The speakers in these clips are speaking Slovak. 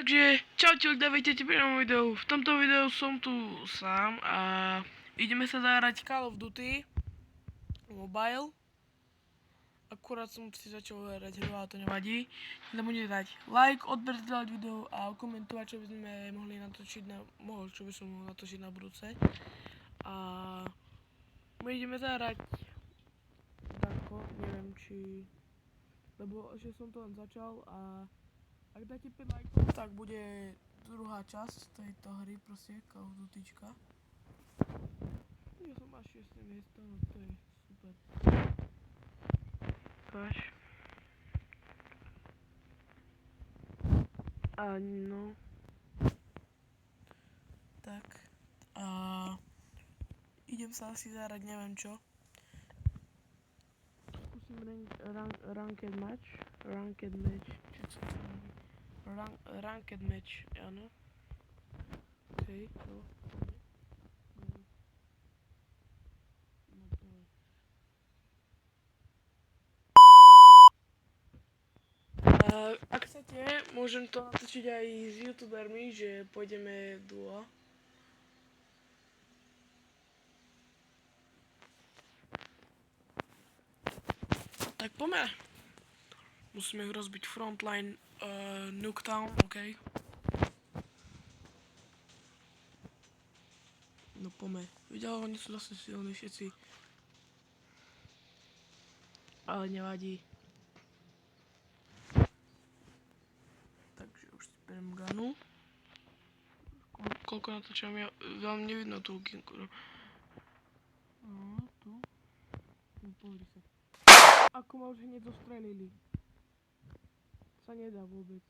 Takže čaute ľudia, vítejte pri novom videu. V tomto videu som tu sám a ideme sa zahrať Call of Duty Mobile. Akurát som si začal hrať hru, ale to nevadí. Nebudete dať like, odberdať video a komentovať, čo by sme mohli natočiť na budúce. A my ideme zahrať Darko, neviem či... Lebo že som to len začal a ak dáte 5 lajkov, tak bude druhá časť tejto hry, proste Call of Dutyčka. Ja som až 6. miesto, no to je super. Ukáž. No. Tak. A idem sa asi zahrať neviem čo. Skúsim ranked match. Čo sa to robí? Ranked match, áno. Okej, no. Ak chcete, môžem to natočiť aj s youtubermi, že pôjdeme duo. Tak poďme. Musíme ich rozbiť frontline Nuketown, okej. No poďme. Videl, oni sú zase silní všetci. Ale nevadí. Takže už si beriem gunu. Koľko natočím, ja vám nevidno tú ginku. No, tu. No, pozri sa. Ako ma už hneď zostrelili. Sa nedá vôbec.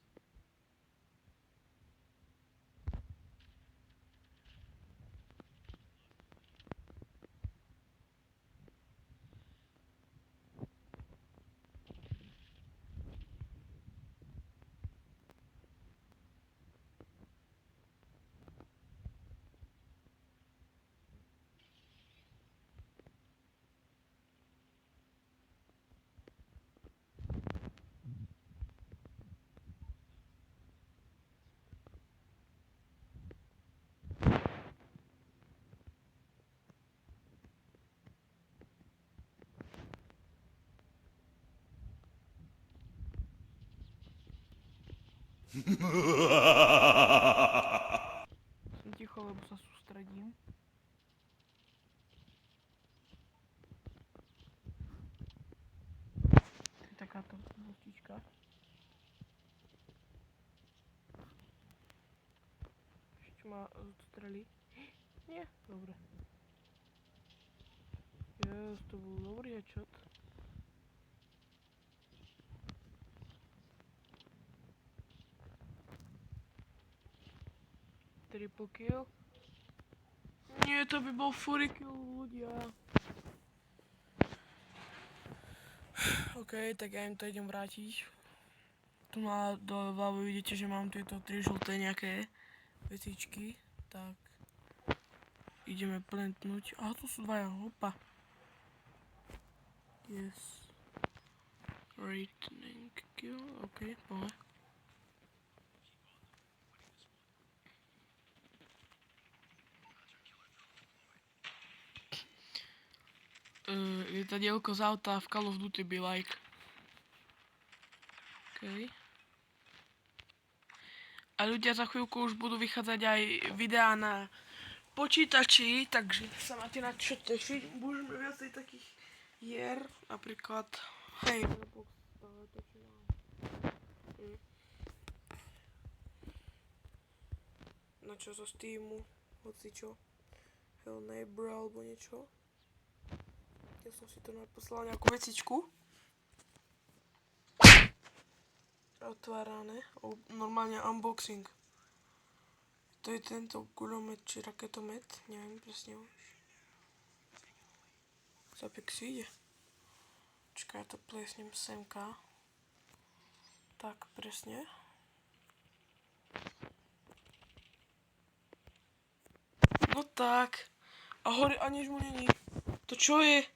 Som ticho, lebo sa sústredím. To je takáto mostička. Ešte ma zostrelí. Nie? Dobre. To bol dobrý headshot. Triple kill. Nie, to by bol fury kill, ľudia. OK, tak ja im to idem vrátiť. Tu na doľava vidíte, že mám tieto 3 žlté nejaké vecičky. Tak. Ideme plantnúť. Aha, tu sú dvaja, opa. Yes. Rating kill, OK, poďme. Lietadielko z auta v Call of Duty be like. OK. A ľudia, za chvíľku už budú vychádzať aj videá na počítači, takže sa máte na čo tešiť. Môžeme viacej takých hier, napríklad hej, Roblox, stále to čo mám. Na čo zo Steamu, hocičo. Hell Neighbor alebo niečo. Ja som si to naposlal nejakú vecičku. Otvárané, normálne unboxing. To je tento guľomet či raketomet, neviem presne už. Zapek si ide. Čakaj, ja to plesnem semka. Tak, presne. No tak. A hore aniž mu není. To čo je?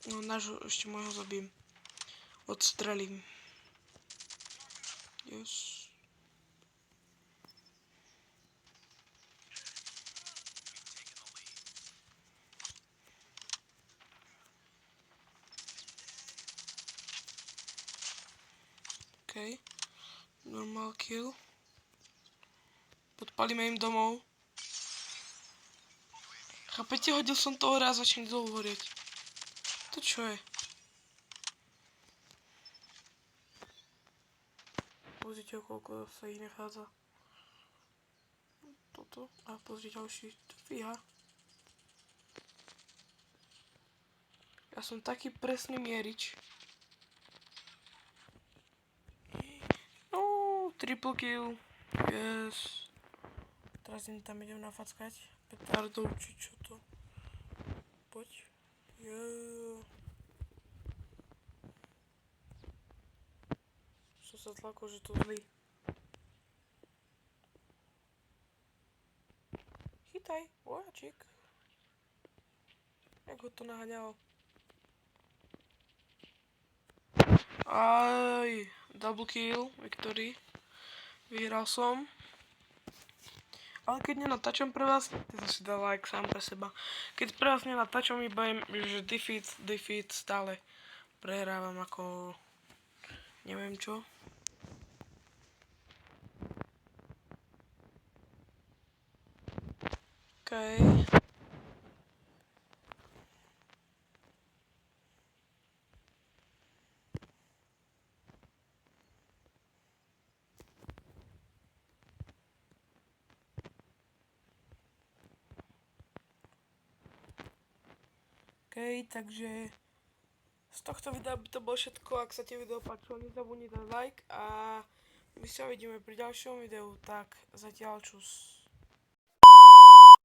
No nášho, ešte môjho zabijem. Odstrelím. Yes. OK. Normal kill. Podpalíme im domov. Chápete, hodil som to hore a začne znovu horieť. To čo je? Pozrite, koľko sa ich nachádza. Toto. A pozrite ďalší. Fíha. Ja som taký presný mierič. No, triple kill. Yes. Teraz im tam idem nafackať. Petardou, či čo to. Poď. Yeah. Som sa zlakol, že to zlý. Chytaj, vojačík. Jak ho to naháňalo. Aj, double kill, victory. Vyhral som. Ale keď nenatáčam pre vás, ty som si dal like sám pre seba. Keď pre vás nenatáčam, iba im, že defeat, stále prehrávam ako neviem čo. OK. OK, takže z tohto videa by to bolo všetko. Ak sa ti video páčilo, nezabudni dať like a my sa vidíme pri ďalšom videu. Tak zatiaľ čus.